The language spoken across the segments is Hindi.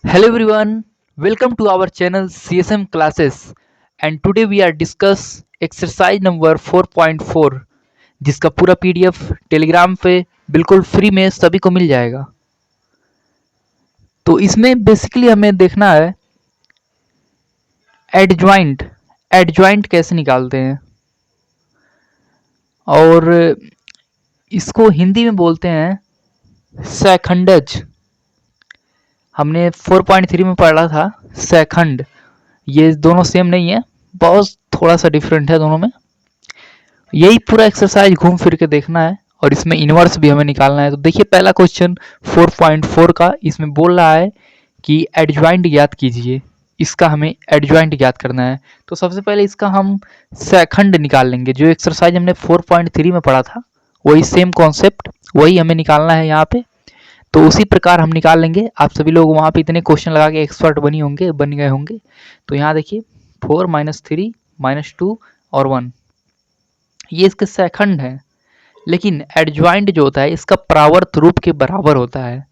Hello everyone, welcome to our channel CSM classes and today we are discuss exercise number 4.4 जिसका पूरा पीडीएफ टेलीग्राम पे बिल्कुल फ्री में सभी को मिल जाएगा। तो इसमें बेसिकली हमें देखना है एडजॉइंट एडजॉइंट कैसे निकालते हैं और इसको हिंदी में बोलते हैं सेखंडज। हमने 4.3 में पढ़ा था सेखंड। ये दोनों सेम नहीं है, बहुत थोड़ा सा डिफरेंट है दोनों में। यही पूरा एक्सरसाइज घूम फिर के देखना है और इसमें इनवर्स भी हमें निकालना है। तो देखिए पहला क्वेश्चन 4.4 का इसमें बोल रहा है कि एडजॉइंट ज्ञात कीजिए। इसका हमें एडजॉइंट ज्ञात करना है। तो सबसे पहले इसका हम सेखंड निकाल लेंगे। जो एक्सरसाइज हमने 4.3 में पढ़ा था वही सेम कॉन्सेप्ट वही हमें निकालना है यहाँ पे। तो उसी प्रकार हम निकाल लेंगे। आप सभी लोग वहाँ पे इतने क्वेश्चन लगा के एक्सपर्ट बन गए होंगे। तो यहाँ देखिए 4 - 3 - 2 और 1 ये इसके सेकंड है। लेकिन एडजॉइंट जो होता है इसका परावर्त रूप के बराबर होता है।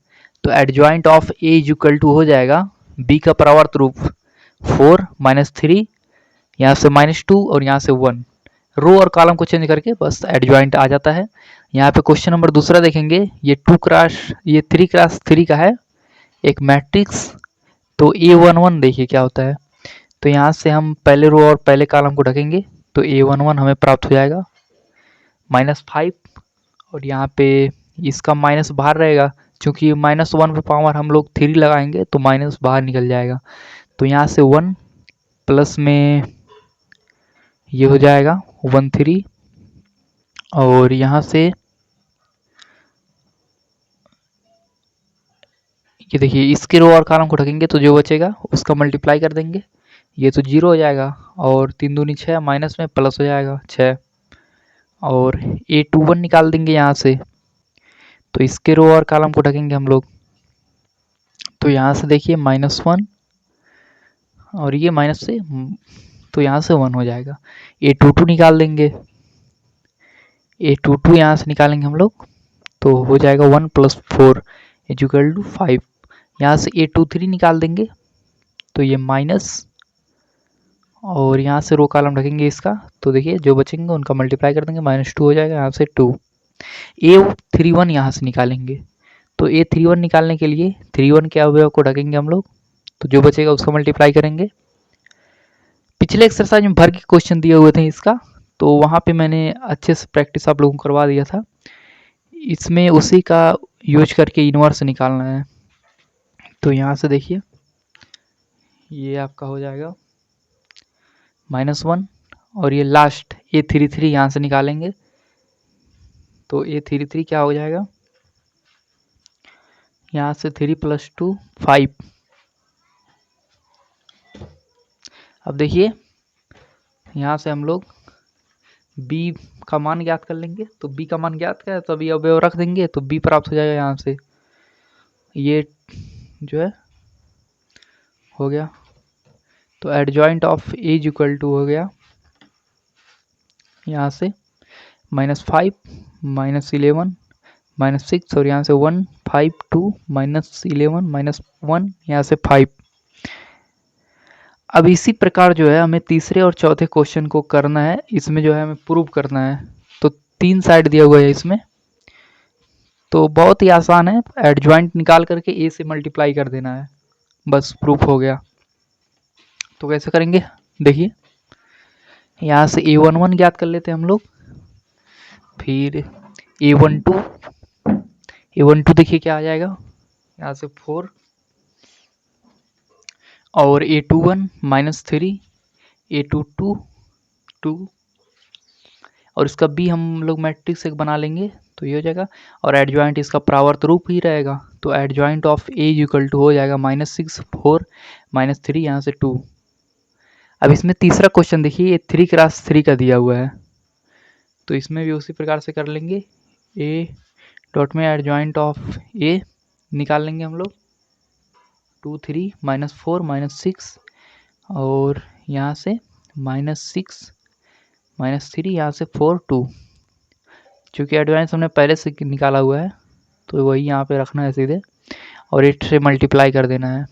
तो adjoint of A is equal to हो जाएगा बी का परावर्त रूप 4 - 3 यहाँ से -2 और यहाँ से 1। रो और कॉलम को चेंज करके बस एडजॉइंट आ जाता है। यहाँ पे क्वेश्चन नंबर दूसरा देखेंगे। ये 3 x 3 का है एक मैट्रिक्स। तो A11 देखिए क्या होता है। तो यहाँ से हम पहले रो और पहले कॉलम को ढकेंगे तो A11 हमें प्राप्त हो जाएगा -5 और यहाँ पे इसका माइनस बाहर रहेगा क्योंकि -1 पे पावर हम लोग 3 लगाएंगे तो माइनस बाहर निकल जाएगा। तो यहाँ से 1 प्लस में ये हो जाएगा 13 और यहाँ से ये देखिए इसके रो और कॉलम को ढकेंगे तो जो बचेगा उसका मल्टीप्लाई कर देंगे। ये तो 0 हो जाएगा और 3 दूनी 6 माइनस में प्लस हो जाएगा 6 और A21 निकाल देंगे यहाँ से। तो इसके रो और कॉलम को ढकेंगे हम लोग। तो यहाँ से देखिए -1 और ये माइनस से तो यहाँ से 1 हो जाएगा। A22 निकाल देंगे। A22 यहाँ से निकालेंगे हम लोग तो हो जाएगा 1 + 4 = 5। यहाँ से A23 निकाल देंगे तो ये माइनस और यहाँ से रो कॉलम रखेंगे इसका। तो देखिए जो बचेंगे उनका मल्टीप्लाई कर देंगे -2 हो जाएगा यहाँ से 2। A31 यहाँ से निकालेंगे तो A31 निकालने के लिए 31 के अवयव को ढकेंगे हम लोग तो जो बचेगा उसका मल्टीप्लाई करेंगे। पिछले एक्सरसाइज में भर के क्वेश्चन दिए हुए थे इसका तो वहाँ पे मैंने अच्छे से प्रैक्टिस आप लोगों को करवा दिया था। इसमें उसी का यूज करके इनवर्स निकालना है। तो यहाँ से देखिए ये आपका हो जाएगा -1 और ये लास्ट A33 यहाँ से निकालेंगे तो A33 क्या हो जाएगा यहाँ से 3 + 2 5। अब देखिए यहाँ से हम लोग b का मान ज्ञात कर लेंगे। तो b का मान ज्ञात किया तो अभी अवयव रख देंगे तो b प्राप्त हो जाएगा। यहाँ से ये जो है हो गया। तो adjoint of A is equal to हो गया यहाँ से -5 -11 -6 और यहाँ से 1 5 2 -11 -1 यहाँ से 5। अब इसी प्रकार जो है हमें तीसरे और चौथे क्वेश्चन को करना है। इसमें जो है हमें प्रूव करना है। तो 3 साइड दिया हुआ है इसमें तो बहुत ही आसान है। एडजॉइंट निकाल करके ए से मल्टीप्लाई कर देना है बस प्रूफ हो गया। तो कैसे करेंगे देखिए यहाँ से A11 ज्ञात कर लेते हैं हम लोग। फिर A12 देखिए क्या आ जाएगा यहाँ से 4 और A21 -3 A22 2 और इसका B हम लोग मैट्रिक्स एक बना लेंगे तो ये हो जाएगा। और एडजॉइंट इसका परावर्त रूप ही रहेगा तो adjoint of A equal to हो जाएगा -6 4 -3 यहाँ से 2। अब इसमें तीसरा क्वेश्चन देखिए ये 3 × 3 का दिया हुआ है तो इसमें भी उसी प्रकार से कर लेंगे। A डॉट में एडजॉइंट ऑफ A निकाल लेंगे हम लोग 2 3 -4 -6 और यहाँ से -6 -3 यहाँ से 4 2। चूँकि एडवांस हमने पहले से निकाला हुआ है तो वही यहाँ पे रखना है सीधे और 8 से मल्टीप्लाई कर देना है।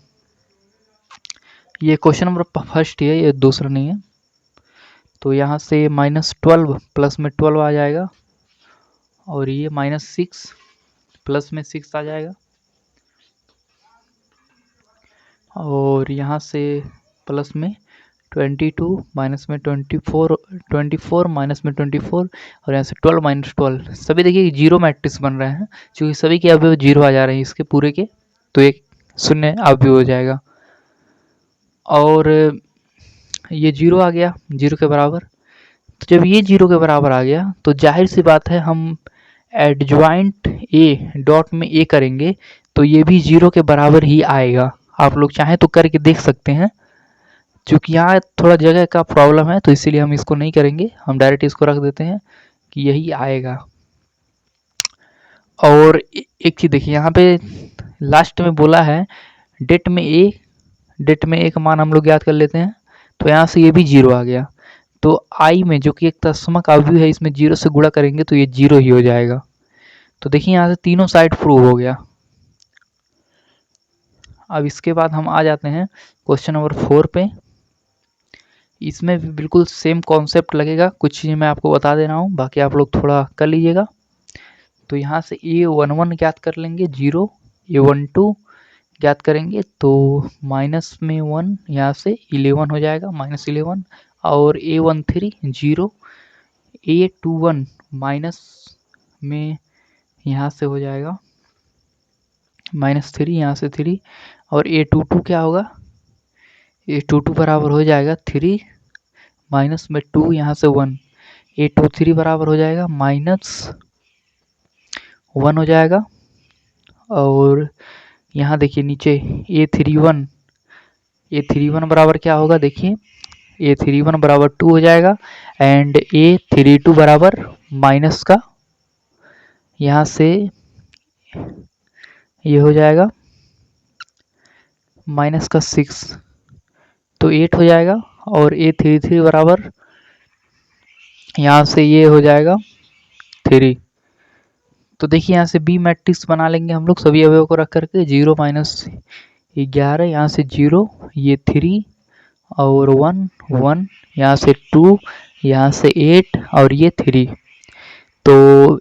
ये क्वेश्चन नंबर फर्स्ट ही है, ये दूसरा नहीं है। तो यहाँ से -12 प्लस में 12 आ जाएगा, और ये -6 प्लस में 6 आ जाएगा, और यहाँ से प्लस में 22 माइनस में 24 माइनस में 24, और यहाँ से 12 माइनस 12। सभी देखिए जीरो मैट्रिक्स बन रहे हैं, क्योंकि सभी के अवयव जीरो आ जा रहे हैं इसके पूरे के, तो एक शून्य अवयव हो जाएगा। और ये जीरो आ गया, जीरो के बराबर। तो जब ये जीरो के बराबर आ गया तो जाहिर सी बात है हम एडजॉइंट ए डॉट में ए करेंगे तो ये भी जीरो के बराबर ही आएगा। आप लोग चाहें तो करके देख सकते हैं, क्योंकि यहाँ थोड़ा जगह का प्रॉब्लम है तो इसीलिए हम इसको नहीं करेंगे, हम डायरेक्ट इसको रख देते हैं कि यही आएगा। और एक चीज़ देखिए, यहाँ पे लास्ट में बोला है डेट में ए का मान हम लोग याद कर लेते हैं, तो यहाँ से ये भी जीरो आ गया। तो आई में जो कि एक तस्मक अवयव है, इसमें जीरो से गुणा करेंगे तो ये जीरो ही हो जाएगा। तो देखिए यहाँ से तीनों साइड प्रूव हो गया। अब इसके बाद हम आ जाते हैं क्वेश्चन नंबर 4 पे। इसमें भी बिल्कुल सेम कॉन्सेप्ट लगेगा, कुछ चीज़ें मैं आपको बता दे रहा हूँ, बाकी आप लोग थोड़ा कर लीजिएगा। तो यहाँ से A11 ज्ञात कर लेंगे 0, A12 ज्ञात करेंगे तो माइनस में 1 यहाँ से 11 हो जाएगा, -11, और A13 0, A21 माइनस में यहाँ से हो जाएगा -3, यहाँ से 3, और A22 क्या होगा, A22 बराबर हो जाएगा 3 माइनस में 2 यहाँ से 1, A23 बराबर हो जाएगा -1 हो जाएगा। और यहाँ देखिए नीचे A31 बराबर क्या होगा, देखिए A31 बराबर 2 हो जाएगा, एंड A32 बराबर माइनस का यहाँ से ये हो जाएगा माइनस का 6, तो 8 हो जाएगा, और A33 बराबर यहाँ से ये हो जाएगा 3। तो देखिए यहाँ से बी मैट्रिक्स बना लेंगे हम लोग सभी अवयवों को रख करके, 0 माइनस 11, यहाँ से 0, ये 3, और 1 1, यहाँ से 2, यहाँ से 8, और ये 3। तो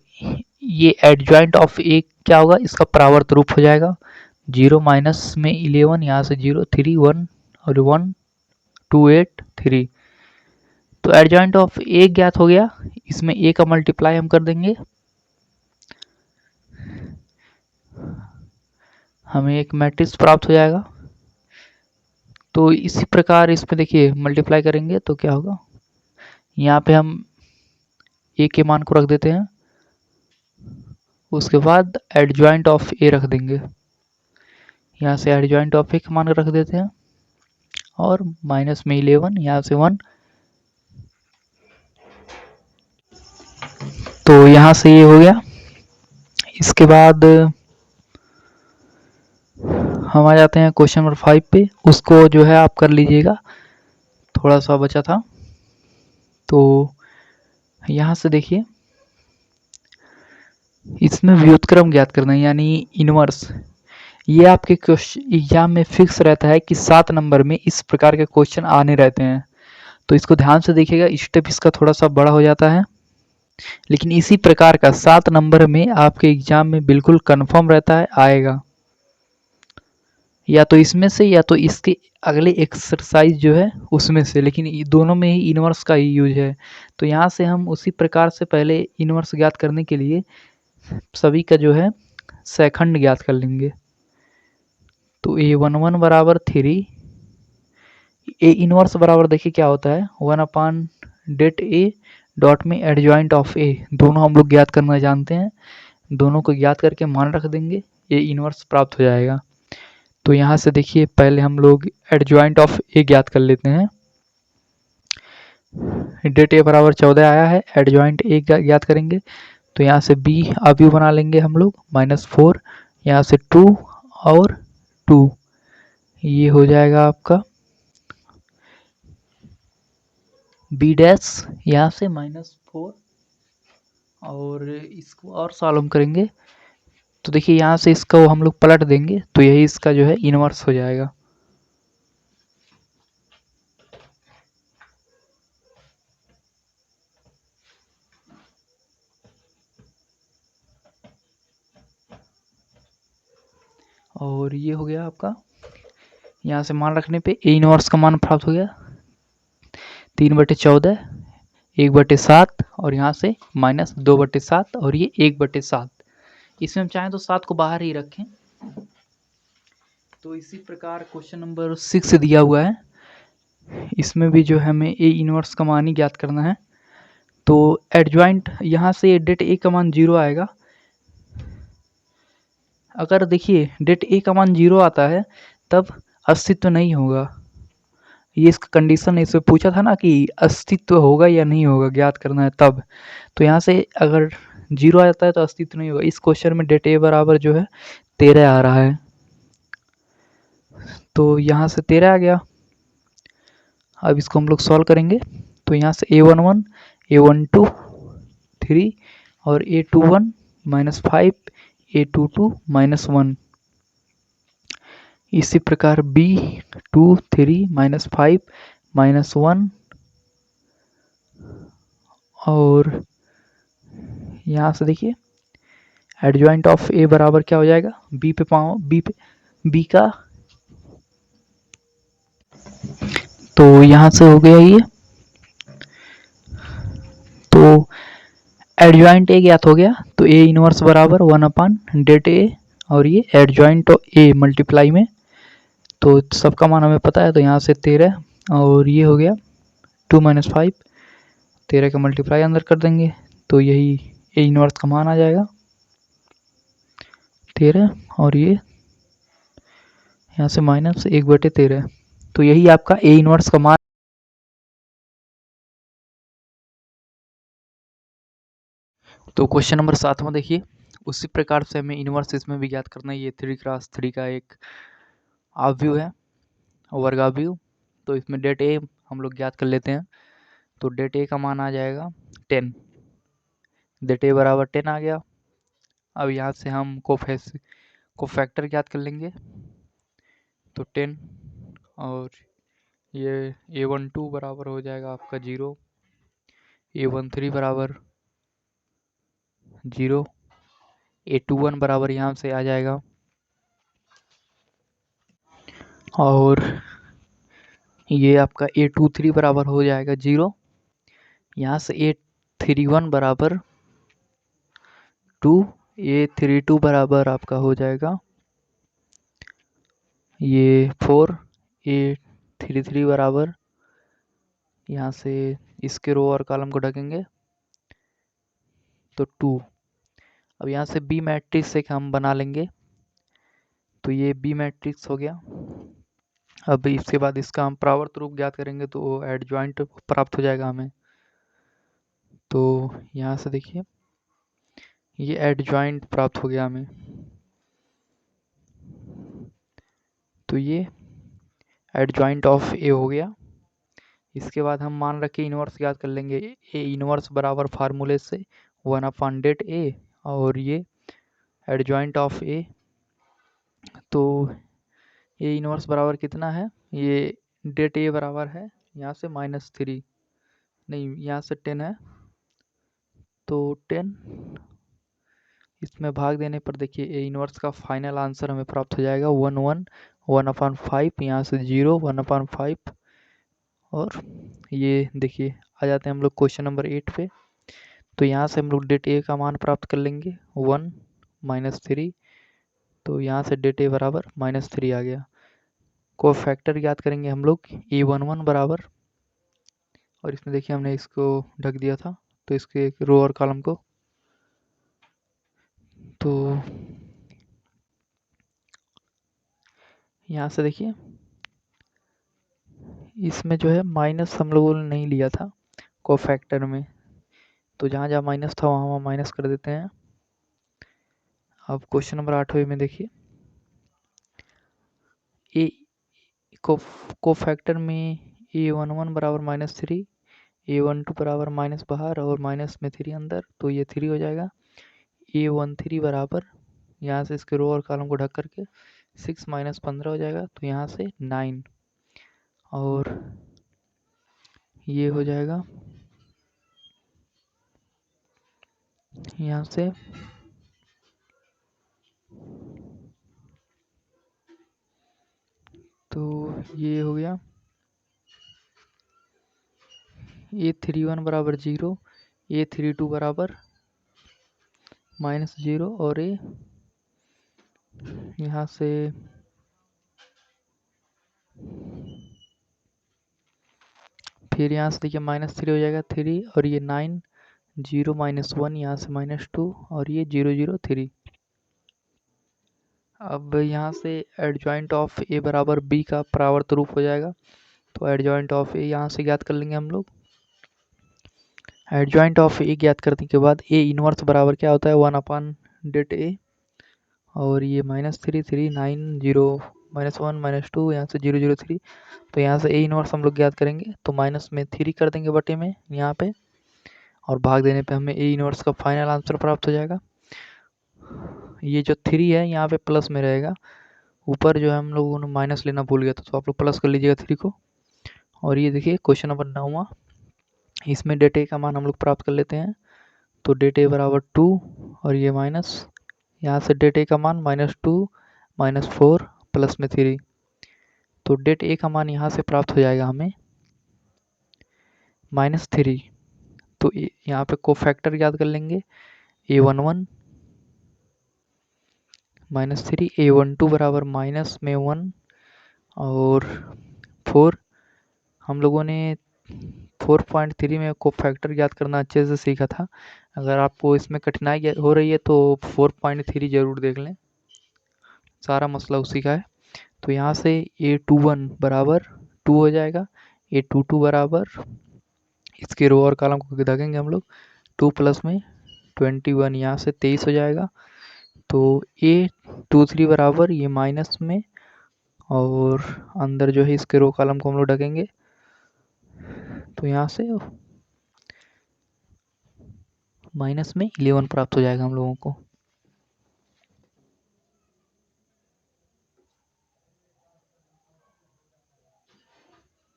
ये एडजॉइंट ऑफ ए क्या होगा, इसका परावर्त रूप हो जाएगा, 0 माइनस में 11, यहाँ से 0 3 1, और 1 2 8 3। तो एडजॉइंट ऑफ ए ज्ञात हो गया, इसमें ए का मल्टीप्लाई हम कर देंगे, हमें एक मैट्रिक्स प्राप्त हो जाएगा। तो इसी प्रकार इसमें देखिए मल्टीप्लाई करेंगे तो क्या होगा, यहाँ पे हम ए के मान को रख देते हैं, उसके बाद एडजॉइंट ऑफ ए रख देंगे, यहाँ से एडजॉइंट ऑफ ए का मान रख देते हैं, और माइनस में 11, यहाँ से 1। तो यहाँ से ये हो गया। इसके बाद हम आ जाते हैं क्वेश्चन नंबर 5 पे, उसको जो है आप कर लीजिएगा, थोड़ा सा बचा था। तो यहाँ से देखिए इसमें व्युत्क्रम ज्ञात करना है, यानी इनवर्स। ये आपके क्वेश्चन एग्जाम में फिक्स रहता है कि 7 नंबर में इस प्रकार के क्वेश्चन आने रहते हैं, तो इसको ध्यान से देखिएगा, स्टेप इसका थोड़ा सा बड़ा हो जाता है, लेकिन इसी प्रकार का 7 नंबर में आपके एग्जाम में बिल्कुल कंफर्म रहता है आएगा, या तो इसमें से या तो इसके अगले एक्सरसाइज जो है उसमें से, लेकिन दोनों में ही इनवर्स का ही यूज है। तो यहाँ से हम उसी प्रकार से पहले इनवर्स ज्ञात करने के लिए सभी का जो है सेकंड ज्ञात कर लेंगे। तो A11 बराबर 3, ए इनवर्स बराबर देखिए क्या होता है, 1/det डॉट में एडजॉइंट ऑफ ए, दोनों हम लोग ज्ञात करना जानते हैं, दोनों को ज्ञात करके मान रख देंगे, ये इनवर्स प्राप्त हो जाएगा। तो यहाँ से देखिए पहले हम लोग एडजॉइंट ऑफ ए ज्ञात कर लेते हैं, डेट ए बराबर 14 आया है, एडजॉइंट ए ज्ञात करेंगे, तो यहाँ से बी अवयव बना लेंगे हम लोग, -4, यहाँ से 2 और 2, ये हो जाएगा आपका बी डैश, यहाँ से -4, और इसको और सॉल्व करेंगे तो देखिए यहाँ से इसका वो हम लोग पलट देंगे, तो यही इसका जो है इनवर्स हो जाएगा। और ये हो गया आपका, यहाँ से मान रखने पे ए इनवर्स का मान प्राप्त हो गया 3/14, 1/7 और यहाँ से -2/7 और ये 1/7। इसमें हम चाहें तो 7 को बाहर ही रखें। तो इसी प्रकार क्वेश्चन नंबर 6 दिया हुआ है, इसमें भी जो है हमें ए इनवर्स का मान ही ज्ञात करना है। तो एडजॉइंट यहाँ से डेट ए का मान 0 आएगा। अगर देखिए डेट ए का मान 0 आता है तब अस्तित्व नहीं होगा। ये इसका कंडीशन है, इसमें पूछा था ना कि अस्तित्व होगा या नहीं होगा, ज्ञात करना है तब। तो यहाँ से अगर 0 आ जाता है तो अस्तित्व नहीं होगा। इस क्वेश्चन में डेट ए बराबर जो है 13 आ रहा है, तो यहाँ से 13 आ गया। अब इसको हम लोग सॉल्व करेंगे। तो यहाँ से A11, A12 3 और A21 -5, A22 -1। इसी प्रकार B2 3 -5 -1 और यहाँ से देखिए एडजॉइंट ऑफ ए बराबर क्या हो जाएगा, बी पे पाओ बी का, तो यहाँ से हो गया ये। तो एडजॉइंट ए ज्ञात हो गया, तो ए इनवर्स बराबर 1/डेट ए और ये एडजॉइंट ए मल्टीप्लाई में, तो सबका मान हमें पता है। तो यहाँ से 13 और ये हो गया 2 - 5, 13 का मल्टीप्लाई अंदर कर देंगे तो यही ए इनवर्स का मान आ जाएगा 13 और ये यहाँ से -1/13। तो यही आपका ए इनवर्स का मान। तो क्वेश्चन नंबर 7वां देखिए, उसी प्रकार से हमें इनवर्स इसमें भी ज्ञात करना है। ये 3x3 का एक आव्यूह है, वर्गाव्यूह। तो इसमें डेट ए हम लोग ज्ञात कर लेते हैं। तो डेट ए का मान आ जाएगा 10, डेट ए बराबर 10 आ गया। अब यहाँ से हम कोफैक्टर ज्ञात कर लेंगे। तो 10 और ये A12 बराबर हो जाएगा आपका 0, A13 बराबर 0, A21 बराबर यहाँ से आ जाएगा और ये आपका A23 बराबर हो जाएगा 0। यहाँ से A31 बराबर 2, A32 बराबर आपका हो जाएगा ये 4, A33 बराबर, यहाँ से इसके रो और कॉलम को ढकेंगे तो 2। अब यहाँ से बी मैट्रिक्स एक हम बना लेंगे, तो ये बी मैट्रिक्स हो गया। अब इसके बाद इसका हम प्रावर्त रूप ज्ञात करेंगे तो एडजॉइंट प्राप्त हो जाएगा हमें। तो यहाँ से देखिए ये एडजॉइंट प्राप्त हो गया हमें। तो ये एडजॉइंट ऑफ ए हो गया। इसके बाद हम मान रखे इनवर्स ज्ञात कर लेंगे। ए इनवर्स बराबर फार्मूले से 1/डेट ए और ये एडजॉइंट ऑफ ए। तो ए इनवर्स बराबर कितना है, ये डेट ए बराबर है यहाँ से -3, नहीं यहाँ से 10 है, तो 10 इसमें भाग देने पर देखिए ए इनवर्स का फाइनल आंसर हमें प्राप्त हो जाएगा 1/5, यहाँ से 0, 1/5 और ये देखिए आ जाते हैं हम लोग क्वेश्चन नंबर 8 पे। तो यहाँ से हम लोग डेट ए का मान प्राप्त कर लेंगे 1 -3, तो यहाँ से डेट ए बराबर -3 आ गया। को फैक्टर याद करेंगे हम लोग A11 बराबर, और इसमें देखिए हमने इसको ढक दिया था तो इसके रो और कॉलम को, तो यहाँ से देखिए इसमें जो है माइनस हम लोगों ने नहीं लिया था कोफैक्टर में, तो जहाँ जहाँ माइनस था वहाँ वहाँ माइनस कर देते हैं। अब क्वेश्चन नंबर 8वें में देखिए ए कोफैक्टर में A11 बराबर -3, A12 बराबर माइनस बाहर और माइनस में 3 अंदर, तो ये 3 हो जाएगा। A13 बराबर यहाँ से इसके रो और कॉलम को ढक करके 6 - 15 हो जाएगा, तो यहाँ से 9 और ये हो जाएगा यहाँ से ये हो गया A31 बराबर 0, A32 बराबर -0 और ये यहाँ से फिर यहाँ से देखिए -3 हो जाएगा 3 और ये 9 0 -1 यहाँ से -2 और ये 0 0 3। अब यहाँ से एडजॉइंट ऑफ ए बराबर बी का परावर्त रूप हो जाएगा। तो एडजॉइंट ऑफ ए यहाँ से ज्ञात कर लेंगे हम लोग। एडजॉइंट ऑफ ए ज्ञात करने के बाद ए इनवर्स बराबर क्या होता है 1/det ए और ये -3 3 9 0 -1 -2 यहाँ से 0 0 3। तो यहाँ से ए इनवर्स हम लोग ज्ञात करेंगे तो माइनस में 3 कर देंगे बटे में यहाँ पे और भाग देने पे हमें ए इनवर्स का फाइनल आंसर प्राप्त हो जाएगा। ये जो 3 है यहाँ पे प्लस में रहेगा, ऊपर जो है हम लोगों ने माइनस लेना भूल गया था तो आप लोग प्लस कर लीजिएगा 3 को। और ये देखिए क्वेश्चन नंबर 9वां, इसमें डेट ए का मान हम लोग प्राप्त कर लेते हैं। तो डेट ए बराबर 2 और ये माइनस यहाँ से डेट ए का मान -2 -4 प्लस में 3। तो डेट ए का मान यहाँ से प्राप्त हो जाएगा हमें -3। तो यहाँ पे कोफैक्टर याद कर लेंगे A11 -3 A12 बराबर माइनस में 1 और 4। हम लोगों ने 4.3 में कोफैक्टर याद करना अच्छे से सीखा था। अगर आपको इसमें कठिनाई हो रही है तो 4.3 जरूर देख लें, सारा मसला उसी का है। तो यहाँ से A21 बराबर 2 हो जाएगा, A22 बराबर इसके रो और कॉलम को दागेंगे हम लोग 2 प्लस में 21 यहाँ से 23 हो जाएगा। तो A23 बराबर ये माइनस में और अंदर जो है इसके रो कॉलम को हम लोग ढकेंगे तो यहाँ से माइनस में 11 प्राप्त हो जाएगा हम लोगों को।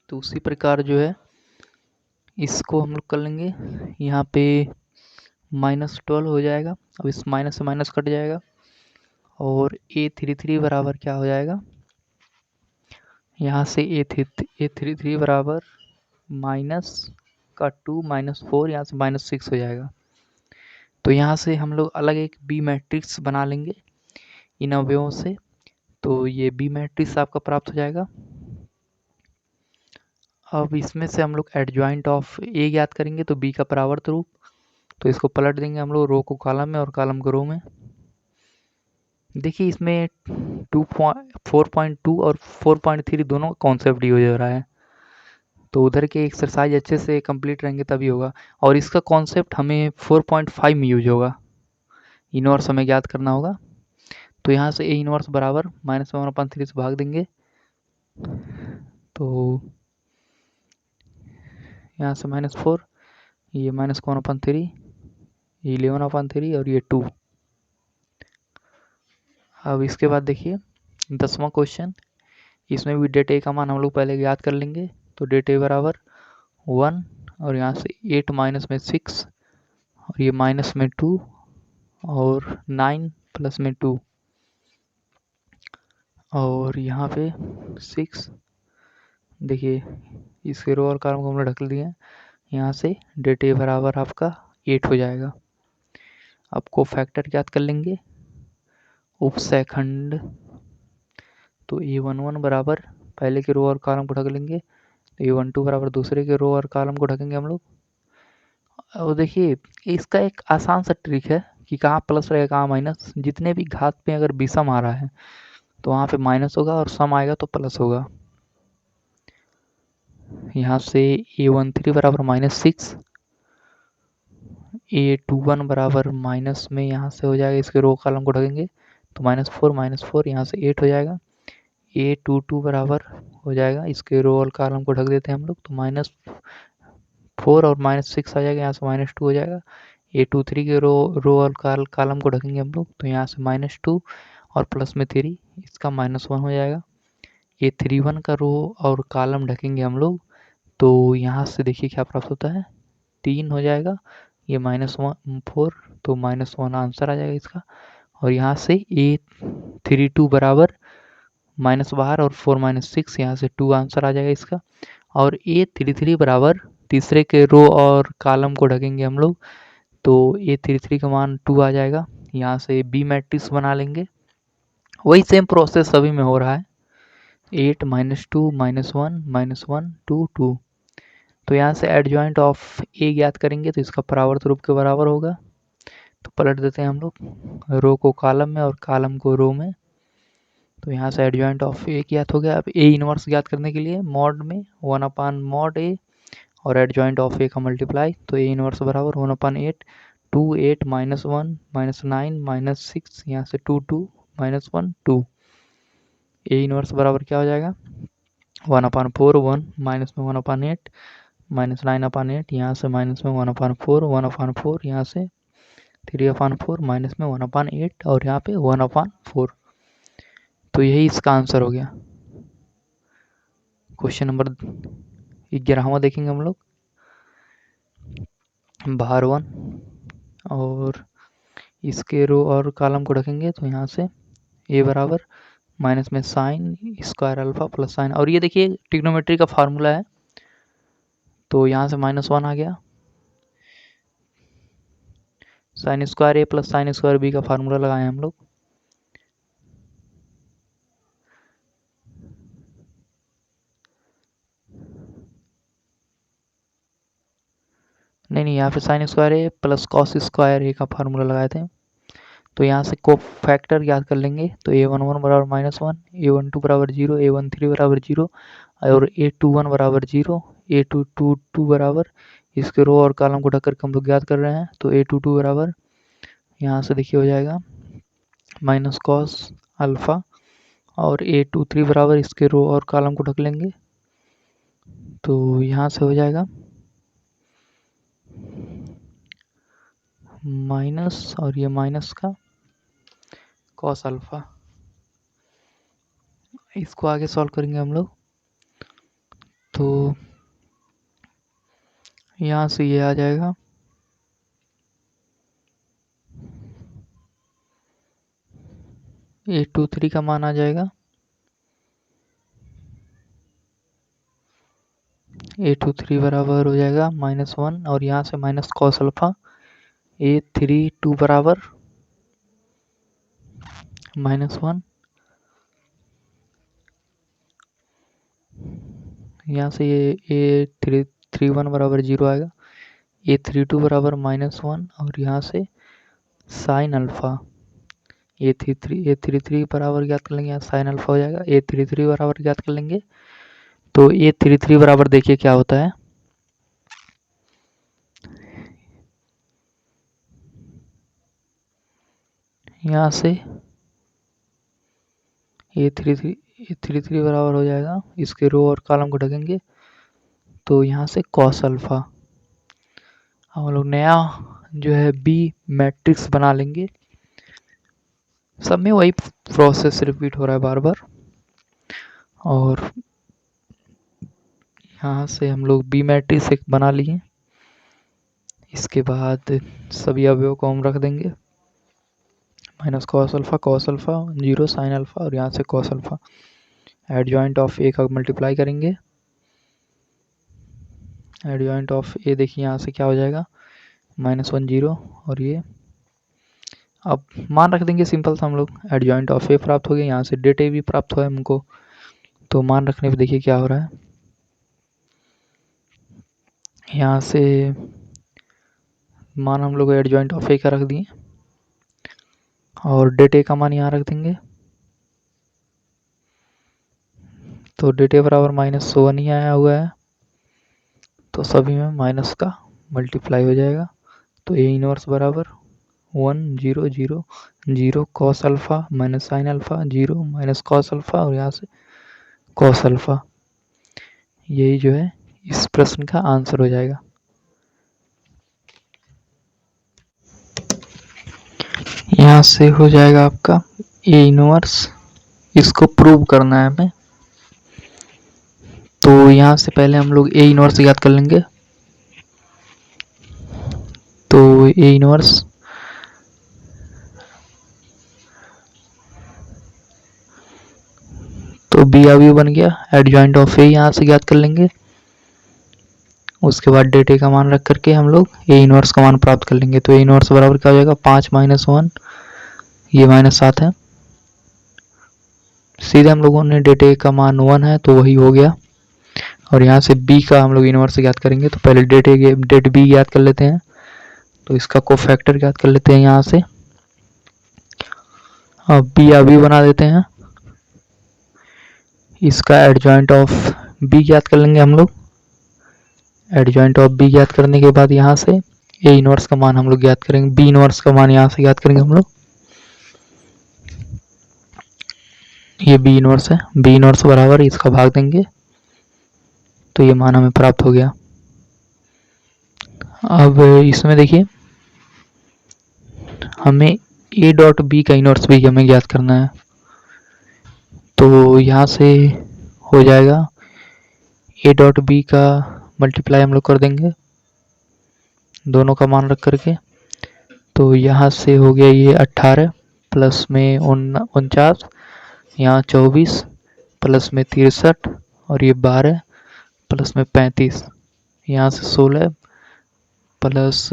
तो उसी प्रकार जो है इसको हम लोग कर लेंगे, यहाँ पे -12 हो जाएगा। अब इस माइनस से माइनस कट जाएगा और A33 बराबर क्या हो जाएगा, यहाँ से A33 बराबर माइनस का 2 -4 यहाँ से -6 हो जाएगा। तो यहाँ से हम लोग अलग एक बी मैट्रिक्स बना लेंगे इन अवयवों से। तो ये बी मैट्रिक्स आपका प्राप्त हो जाएगा। अब इसमें से हम लोग एडजॉइंट ऑफ ए ज्ञात करेंगे तो बी का परावर्त रूप। तो इसको पलट देंगे हम लोग रो को कॉलम में और कॉलम को रो में। देखिए इसमें 4.2 और 4.3 दोनों कॉन्सेप्ट यूज हो रहा है, तो उधर के एक्सरसाइज अच्छे से कंप्लीट रहेंगे तभी होगा। और इसका कॉन्सेप्ट हमें 4.5 में यूज होगा, इनवर्स हमें ज्ञात करना होगा। तो यहाँ से ए इनवर्स बराबर -1/3 से भाग देंगे तो यहाँ से -4 ये -1/3 ये 11/3 और ये 2। अब इसके बाद देखिए 10वां क्वेश्चन, इसमें भी डेट ए का मान हम लोग पहले याद कर लेंगे। तो डेट ए बराबर 1 और यहाँ से 8 माइनस में 6 और ये माइनस में 2 और 9 प्लस में 2 और यहाँ पे 6। देखिए इसके रो और कॉलम को हमने ढक दिए हैं। यहाँ से डेट ए बराबर आपका 8 हो जाएगा। अब कोफैक्टर याद कर लेंगे उपसैखंड। तो A11 बराबर पहले के रो और कॉलम को ढक लेंगे, तो A12 बराबर दूसरे के रो और कॉलम को ढकेंगे हम लोग। और देखिए इसका एक आसान सा ट्रिक है कि कहाँ प्लस रहेगा कहाँ माइनस। जितने भी घात पे अगर विषम आ रहा है तो वहाँ पे माइनस होगा और सम आएगा तो प्लस होगा। यहाँ से A13 बराबर -6, A21 बराबर माइनस में यहाँ से हो जाएगा इसके रो कॉलम को ढकेंगे तो -4 यहाँ से 8 हो जाएगा। A22 बराबर हो जाएगा इसके रो और कॉलम को ढक देते हैं हम लोग तो -4 और -6 आ जाएगा, यहाँ से -2 हो जाएगा। A23 के रो और कॉलम को ढकेंगे हम लोग तो यहाँ से -2 और प्लस में 3 इसका -1 हो जाएगा। A31 का रो और कॉलम ढकेंगे हम लोग तो यहाँ से देखिए क्या प्राप्त होता है 3 हो जाएगा, ये -4 तो -1 आंसर आ जाएगा इसका। और यहाँ से A32 बराबर माइनस बाहर और 4 माइनस 6, यहाँ से 2 आंसर आ जाएगा इसका। और A33 बराबर तीसरे के रो और कॉलम को ढकेंगे हम लोग, तो A33 का मान 2 आ जाएगा। यहाँ से B मैट्रिक्स बना लेंगे, वही सेम प्रोसेस सभी में हो रहा है। 8 माइनस 2 माइनस 1 माइनस 1 2 2। तो यहाँ से एडजॉइंट ऑफ A ज्ञात करेंगे, तो इसका परावर्त रूप के बराबर होगा। तो पलट देते हैं हम लोग रो को कॉलम में और कॉलम को रो में। तो यहाँ से एडजॉइंट ऑफ A ज्ञात हो गया। अब A इनवर्स ज्ञात करने के लिए मॉड में 1/mod A और एडजॉइंट ऑफ A का मल्टीप्लाई, तो A इनवर्स बराबर 1/8 2 8 माइनस 1 माइनस 9 माइनस 6, यहाँ से 2 2 माइनस 1 2। A इनवर्स बराबर क्या हो जाएगा 1/4 1 माइनस में 1/8 माइनस 9/8, यहाँ से माइनस में 1/4 1/4, यहाँ से 3/4 माइनस में 1/8 और यहाँ पे 1/4। तो यही इसका आंसर हो गया। क्वेश्चन नंबर 11वां देखेंगे हम लोग। बाहर 1 और इसके रो और कॉलम को रखेंगे, तो यहाँ से A बराबर माइनस में sine square alpha plus sign, और ये देखिए ट्रिग्नोमेट्री का फार्मूला है, तो यहाँ से -1 आ गया। Sine square A plus sine square B का फार्मूला लगाए हम लोग। नहीं, यहाँ पे sine square A plus cos square A का फार्मूला लगाए थे। तो यहाँ से को फैक्टर याद कर लेंगे, तो A11 बराबर -1, A12 बराबर 0, A13 बराबर 0 और A21 बराबर 0, A222 बराबर, इसके रो और कॉलम को ढककर हम लोग याद कर रहे हैं, तो A22 बराबर यहाँ से देखिए हो जाएगा माइनस कॉस अल्फ़ा, और A23 बराबर इसके रो और कॉलम को ढक लेंगे, तो यहाँ से हो जाएगा माइनस और ये माइनस का कॉस अल्फ़ा। इसको आगे सॉल्व करेंगे हम लोग, तो यहाँ से ये आ जाएगा A23 का मान आ जाएगा A23 बराबर हो जाएगा -1 और यहाँ से माइनस कॉस अल्फ़ा, A32 बराबर -1, यहाँ से ये A31 बराबर 0 आएगा, A32 बराबर -1 और यहाँ से साइन अल्फ़ा, A33 बराबर ज्ञात कर लेंगे, यहाँ साइन अल्फ़ा हो जाएगा, A33 बराबर ज्ञात कर लेंगे, तो A33 बराबर देखिए क्या होता है, यहाँ से A33 बराबर हो जाएगा, इसके रो और कॉलम को ढकेंगे, तो यहाँ से कॉस अल्फ़ा। हम लोग नया जो है B मैट्रिक्स बना लेंगे। सब में वही प्रोसेस रिपीट हो रहा है बार बार, और यहाँ से हम लोग B मैट्रिक्स एक बना लिए। इसके बाद सभी अवयवों को हम रख देंगे, minus cos alpha 0 sine alpha और यहाँ से cos alpha. Adjoint of A का मल्टीप्लाई करेंगे, एडजॉइंट ऑफ A देखिए यहाँ से क्या हो जाएगा -1 0 और ये अब मान रख देंगे सिंपल सा हम लोग। एडजॉइंट ऑफ A प्राप्त हो गया, यहाँ से डेट A भी प्राप्त हुआ है हमको, तो मान रखने पे देखिए क्या हो रहा है, यहाँ से मान हम लोग एडजॉइंट ऑफ A का रख दिए और डेट A का मान यहाँ रख देंगे, तो डेट A बराबर -1 ही आया हुआ है, तो सभी में माइनस का मल्टीप्लाई हो जाएगा, तो A इनवर्स बराबर 1 0 0 0 cos alpha minus sine alpha 0 minus cos alpha और यहाँ से कॉस अल्फ़ा। यही जो है इस प्रश्न का आंसर हो जाएगा। यहाँ से हो जाएगा आपका A इनवर्स, इसको प्रूव करना है हमें, तो यहाँ से पहले हम लोग A इनवर्स याद कर लेंगे, तो A इनवर्स तो बी अभी बन गया। एडजॉइंट ऑफ ए यहाँ से ज्ञात कर लेंगे। उसके बाद डेट ए का मान रख करके हम लोग ए इनवर्स का मान प्राप्त कर लेंगे। तो ए इनवर्स बराबर क्या हो जाएगा, 5 माइनस 1, ये -7 है। सीधे हम लोगों ने डेट ए का मान 1 है तो वही हो गया। और यहाँ से बी का हम लोग इनवर्स ज्ञात करेंगे। तो पहले डेट बी ज्ञात कर लेते हैं। तो इसका कोफैक्टर ज्ञात कर लेते हैं यहाँ से। अब बी अभी बना देते हैं। इसका एडजॉइंट ऑफ बी ज्ञात कर लेंगे हम लोग। एडजॉइंट ऑफ बी ज्ञात करने के बाद यहाँ से ए इनवर्स का मान हम लोग ज्ञात करेंगे। बी इनवर्स का मान यहाँ से ज्ञात करेंगे हम लोग। ये बी इनवर्स है, बी इनवर्स बराबर इसका भाग देंगे तो ये मान हमें प्राप्त हो गया। अब इसमें देखिए हमें ए डॉट बी का इनवर्स भी हमें ज्ञात करना है। तो यहाँ से हो जाएगा ए डॉट बी का मल्टीप्लाई हम लोग कर देंगे दोनों का मान रख करके। तो यहाँ से हो गया ये 18 प्लस में 49, यहाँ 24 प्लस में 63 और ये 12 प्लस में 35, यहाँ से 16 प्लस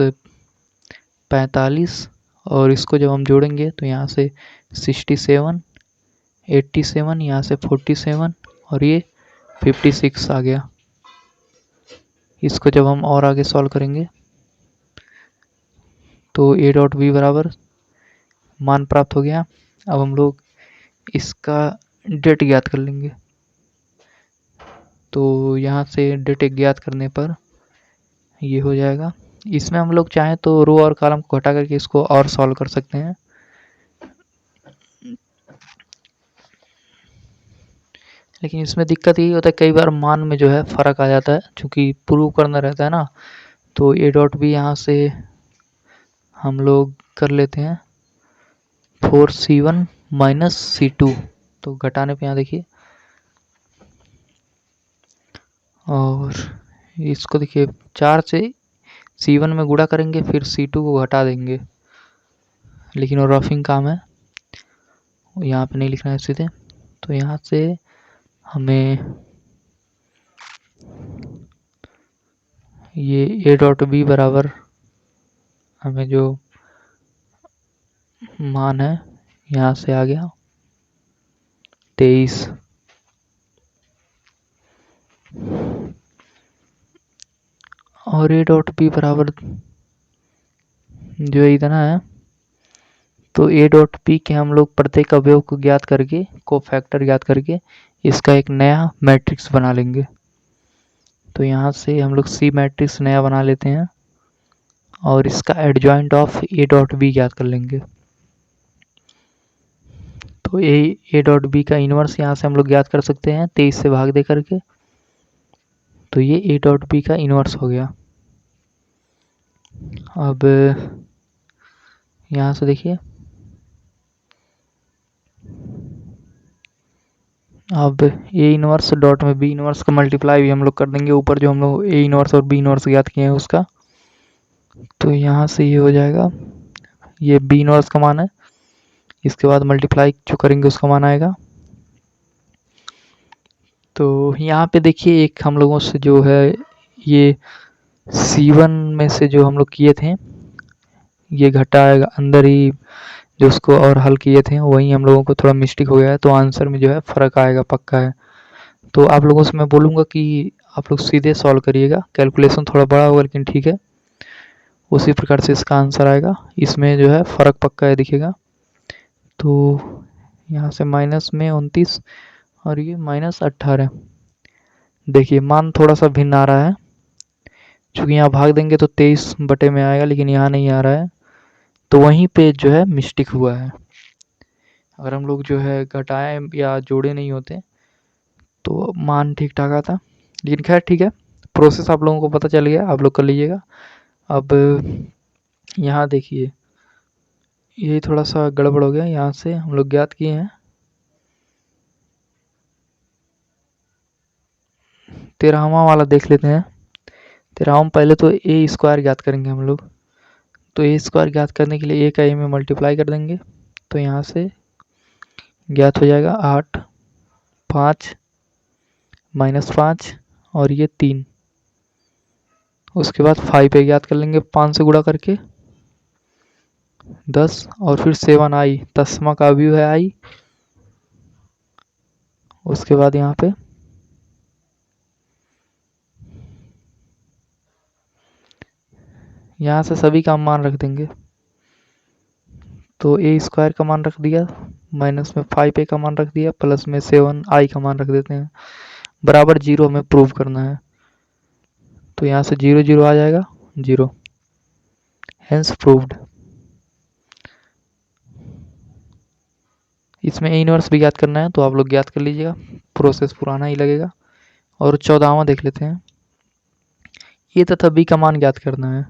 45 और इसको जब हम जोड़ेंगे तो यहाँ से 67, 87, यहाँ से 47 और ये 56 आ गया। इसको जब हम और आगे सॉल्व करेंगे तो ए डॉट बी बराबर मान प्राप्त हो गया। अब हम लोग इसका डेट ज्ञात कर लेंगे। तो यहाँ से डेट ज्ञात करने पर ये हो जाएगा। इसमें हम लोग चाहें तो रो और कॉलम को हटा करके इसको और सॉल्व कर सकते हैं, लेकिन इसमें दिक्कत यही होता है कई बार मान में जो है फ़र्क आ जाता है, क्योंकि प्रूव करना रहता है ना। तो ए डॉट बी यहाँ से हम लोग कर लेते हैं 4c1 माइनस c2। तो घटाने पे यहाँ देखिए और इसको देखिए 4 से c1 में गुणा करेंगे फिर c2 को घटा देंगे, लेकिन वो रफिंग काम है, यहाँ पे नहीं लिखना है सीधे। तो यहाँ से हमें ये ए डॉट बी बराबर हमें जो मान है यहाँ से आ गया 23। और ए डॉट बी बराबर जो इतना है, तो ए डॉट बी के हम लोग प्रत्येक अवयव को ज्ञात करके कोफैक्टर ज्ञात करके इसका एक नया मैट्रिक्स बना लेंगे। तो यहाँ से हम लोग सी मैट्रिक्स नया बना लेते हैं और इसका adjoint of A dot B ज्ञात कर लेंगे। तो ए डॉट बी का इनवर्स यहाँ से हम लोग ज्ञात कर सकते हैं 23 से भाग दे करके। तो ये ए डॉट बी का इनवर्स हो गया। अब यहाँ से देखिए अब ए इनवर्स डॉट में बी इनवर्स का मल्टीप्लाई भी हम लोग कर देंगे ऊपर जो हम लोग ए इनवर्स और बी इनवर्स ज्ञात किए हैं उसका। तो यहाँ से ये हो जाएगा, ये बी इनवर्स का मान है, इसके बाद मल्टीप्लाई जो करेंगे उसका मान आएगा। तो यहाँ पे देखिए एक हम लोगों से जो है ये C1 में से जो हम लोग किए थे ये घटाएगा अंदर ही जो उसको और हल किए थे वहीं हम लोगों को थोड़ा मिस्टेक हो गया है, तो आंसर में जो है फ़र्क आएगा पक्का है। तो आप लोगों से मैं बोलूँगा कि आप लोग सीधे सॉल्व करिएगा, कैलकुलेशन थोड़ा बड़ा होगा लेकिन ठीक है, उसी प्रकार से इसका आंसर आएगा। इसमें जो है फ़र्क पक्का है दिखेगा। तो यहाँ से माइनस में 29 और ये -18। देखिए मान थोड़ा सा भिन्न आ रहा है, चूँकि यहाँ भाग देंगे तो 23 बटे में आएगा लेकिन यहाँ नहीं आ रहा है, तो वहीं पे जो है मिस्टेक हुआ है। अगर हम लोग जो है घटाएं या जोड़े नहीं होते तो मान ठीक ठाक आता, लेकिन खैर ठीक है, प्रोसेस आप लोगों को पता चल गया, आप लोग कर लीजिएगा। अब यहाँ देखिए ये थोड़ा सा गड़बड़ हो गया, यहाँ से हम लोग ज्ञात किए हैं 13वां वाला देख लेते हैं। 13वां पहले तो ए स्क्वायर ज्ञात करेंगे हम लोग। तो ए स्क्वायर ज्ञात करने के लिए ए का ए में मल्टीप्लाई कर देंगे, तो यहाँ से ज्ञात हो जाएगा 8 5 -5 और ये 3। उसके बाद 5 ज्ञात कर लेंगे 5 से गुणा करके 10 और फिर 7i तस्मा का अवयव है आई। उसके बाद यहाँ पे यहाँ से सभी का मान रख देंगे। तो ए स्क्वायर का मान रख दिया, माइनस में 5a का मान रख दिया, प्लस में 7i का मान रख देते हैं, बराबर 0 हमें प्रूव करना है। तो यहाँ से 0 0 आ जाएगा 0, हेंस प्रूव्ड। इसमें ए इनवर्स भी ज्ञात करना है तो आप लोग ज्ञात कर लीजिएगा, प्रोसेस पुराना ही लगेगा। और 14वां देख लेते हैं। ए तथा बी का मान ज्ञात करना है,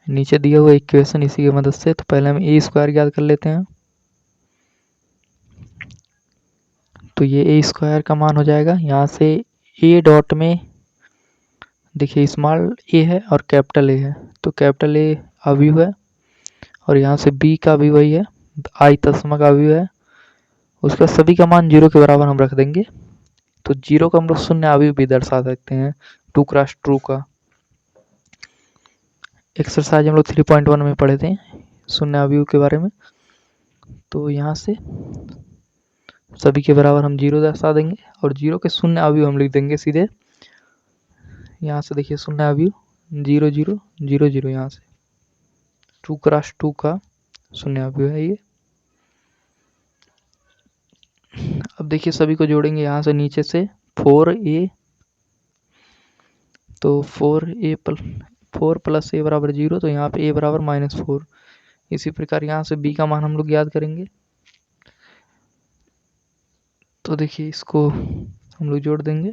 नीचे दिया हुआ इक्वेशन इसी की मदद से। तो पहले हम ए स्क्वायर ज्ञात कर लेते हैं। तो ये ए स्क्वायर का मान हो जाएगा, यहाँ से ए डॉट में देखिए स्मॉल ए है और कैपिटल ए है, तो कैपिटल ए अवयव है, और यहाँ से बी का भी वही है, आई तस्मा का अवयव है। उसका सभी का मान 0 के बराबर हम रख देंगे। तो 0 का हम लोग शून्य अवयव भी दर्शा सकते हैं, 2 क्रॉस ट्रू का। एक्सरसाइज हम लोग 3.1 में पढ़े थे शून्य अवयव के बारे में। तो यहाँ से सभी के बराबर हम 0 दर्शा देंगे, और 0 के शून्य अवयव हम लिख देंगे सीधे। यहाँ से देखिए शून्य अवयव 0 0 0 0, यहाँ से 2 क्रॉस 2 का शून्य अवयव है ये। अब देखिए सभी को जोड़ेंगे यहाँ से नीचे से 4a, तो 4 प्लस a बराबर 0, तो यहाँ पे a बराबर -4। इसी प्रकार यहाँ से b का मान हम लोग याद करेंगे। तो देखिए इसको हम लोग जोड़ देंगे,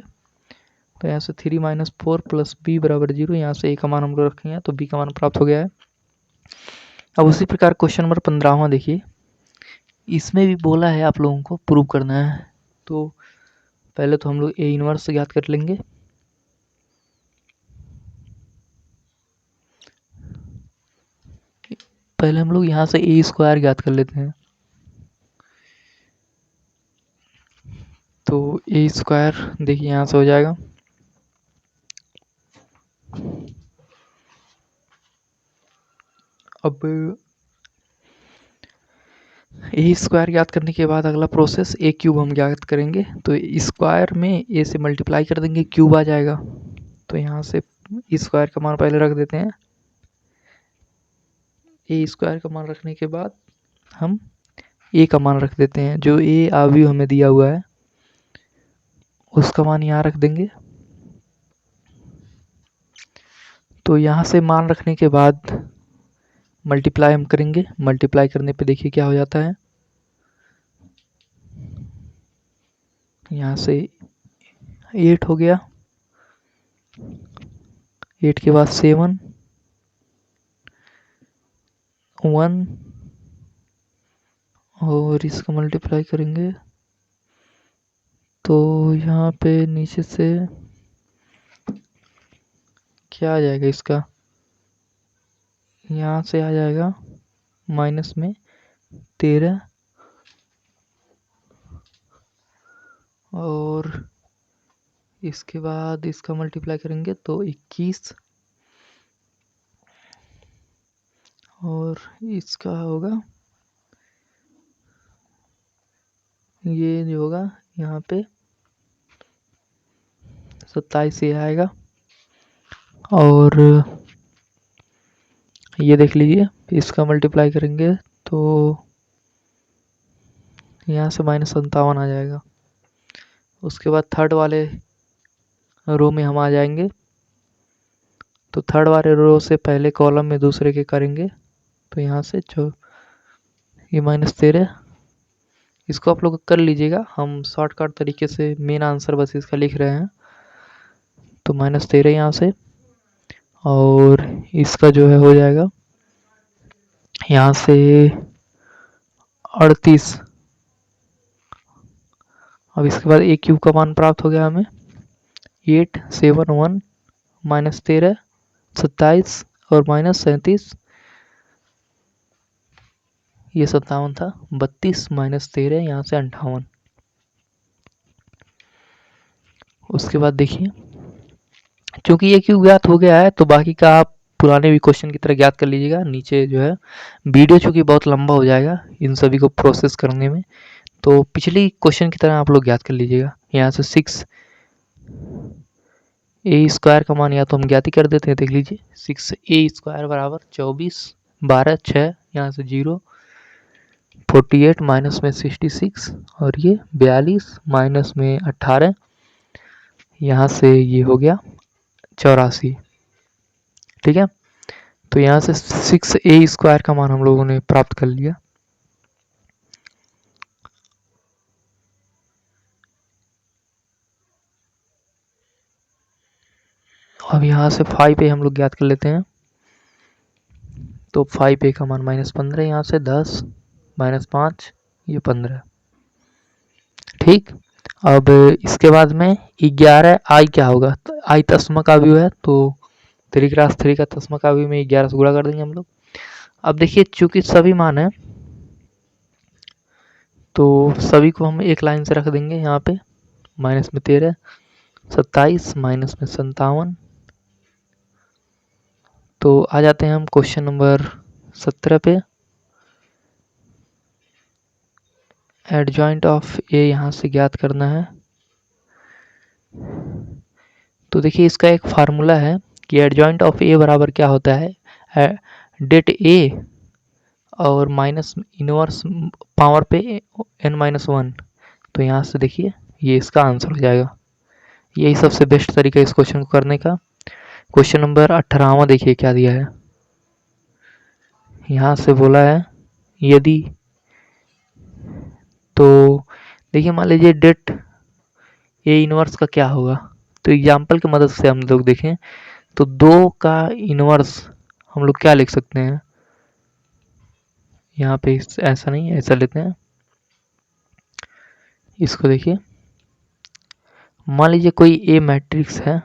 तो यहाँ से 3 - 4 प्लस b बराबर 0, यहाँ से a का मान हम लोग रखेंगे तो b का मान प्राप्त हो गया है। अब उसी प्रकार क्वेश्चन नंबर 15वां देखिए, इसमें भी बोला है आप लोगों को प्रूव करना है। तो पहले तो हम लोग ए इनवर्स ज्ञात कर लेंगे। पहले हम लोग यहाँ से ए स्क्वायर ज्ञात कर लेते हैं। तो ए स्क्वायर देखिए यहाँ से हो जाएगा, अब ए स्क्वायर ज्ञात करने के बाद अगला प्रोसेस ए क्यूब हम ज्ञात करेंगे। तो स्क्वायर में ए से मल्टीप्लाई कर देंगे, क्यूब आ जाएगा। तो यहाँ से स्क्वायर का मान पहले रख देते हैं। ए स्क्वायर का मान रखने के बाद हम ए का मान रख देते हैं, जो ए अवयव हमें दिया हुआ है उसका मान यहाँ रख देंगे। तो यहाँ से मान रखने के बाद मल्टीप्लाई हम करेंगे, मल्टीप्लाई करने पे देखिए क्या हो जाता है। यहाँ से 8 हो गया, 8 के बाद 7 1, और इसका मल्टीप्लाई करेंगे तो यहाँ पे नीचे से क्या आ जाएगा, इसका यहाँ से आ जाएगा माइनस में 13, और इसके बाद इसका मल्टीप्लाई करेंगे तो 21, और इसका होगा ये जो होगा यहाँ पे 27 ये आएगा। और ये देख लीजिए इसका मल्टीप्लाई करेंगे तो यहाँ से -57 आ जाएगा। उसके बाद थर्ड वाले रो में हम आ जाएंगे। तो थर्ड वाले रो से पहले कॉलम में दूसरे के करेंगे, तो यहाँ से जो ये -13, इसको आप लोग कर लीजिएगा, हम शॉर्टकट तरीके से मेन आंसर बस इसका लिख रहे हैं। तो -13 यहाँ से, और इसका जो है हो जाएगा यहाँ से 38। अब इसके बाद ए क्यूब का मान प्राप्त हो गया हमें 8 7 1 -13 27 और -37, ये 57 था, 32 -13 यहाँ से 58। उसके बाद देखिए, चूंकि ये क्यों ज्ञात हो गया है तो बाकी का आप पुराने भी क्वेश्चन की तरह ज्ञात कर लीजिएगा। नीचे जो है वीडियो चूंकि बहुत लंबा हो जाएगा इन सभी को प्रोसेस करने में, तो पिछली क्वेश्चन की तरह आप लोग ज्ञात कर लीजिएगा। यहाँ से 6 ए स्क्वायर का मान या तो हम ज्ञात ही कर देते हैं, देख लीजिए 6 ए स्क्वायर बराबर 24, 12, 6, यहाँ से 0, 48 माइनस में 66 और ये 42 माइनस में 18, यहाँ से ये हो गया 84। ठीक है, तो यहाँ से 6 ए स्क्वायर का मान हम लोगों ने प्राप्त कर लिया। अब यहाँ से 5 ए हम लोग ज्ञात कर लेते हैं, तो 5 ए का मान -15, यहाँ से 10 -5 ये 15। ठीक, अब इसके बाद में 11 आई क्या होगा, तो आई तस्मा का अवयव है, तो 3 क्रॉस 3 का तस्मा का अवयव में 11 से गुणा कर देंगे हम लोग। अब देखिए चूंकि सभी मान है तो सभी को हम एक लाइन से रख देंगे। यहाँ पे माइनस में 13, 27 माइनस में 57। तो आ जाते हैं हम क्वेश्चन नंबर 17 पे। एडजॉइंट ऑफ ए यहाँ से ज्ञात करना है। तो देखिए इसका एक फार्मूला है कि एडजॉइंट ऑफ ए बराबर क्या होता है, डेट ए और माइनस इनवर्स पावर पे n-1। तो यहाँ से देखिए ये इसका आंसर हो जाएगा। यही सबसे बेस्ट तरीका है इस क्वेश्चन को करने का। क्वेश्चन नंबर 18वां देखिए क्या दिया है। यहाँ से बोला है यदि, तो देखिए मान लीजिए डेट ए इनवर्स का क्या होगा, तो एग्जाम्पल की मदद से हम लोग देखें तो 2 का इनवर्स हम लोग क्या लिख सकते हैं। यहाँ पे ऐसा नहीं, ऐसा लेते हैं इसको। देखिए मान लीजिए कोई ए मैट्रिक्स है,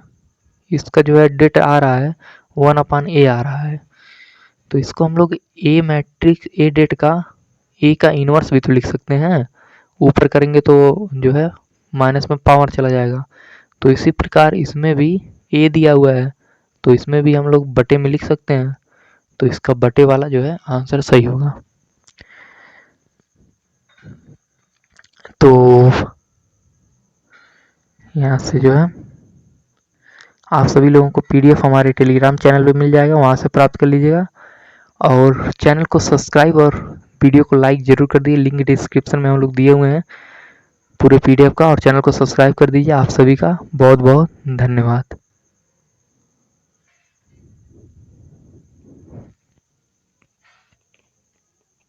इसका जो है डेट आ रहा है 1/a आ रहा है, तो इसको हम लोग ए मैट्रिक्स ए डेट का ए का इनवर्स भी तो लिख सकते हैं। ऊपर करेंगे तो जो है माइनस में पावर चला जाएगा। तो इसी प्रकार इसमें भी ए दिया हुआ है, तो इसमें भी हम लोग बटे में लिख सकते हैं। तो इसका बटे वाला जो है आंसर सही होगा। तो यहाँ से जो है आप सभी लोगों को पीडीएफ हमारे टेलीग्राम चैनल पे मिल जाएगा, वहाँ से प्राप्त कर लीजिएगा। और चैनल को सब्सक्राइब और वीडियो को लाइक जरूर कर दीजिए। लिंक डिस्क्रिप्शन में हम लोग दिए हुए हैं पूरे पीडीएफ का, और चैनल को सब्सक्राइब कर दीजिए। आप सभी का बहुत बहुत धन्यवाद।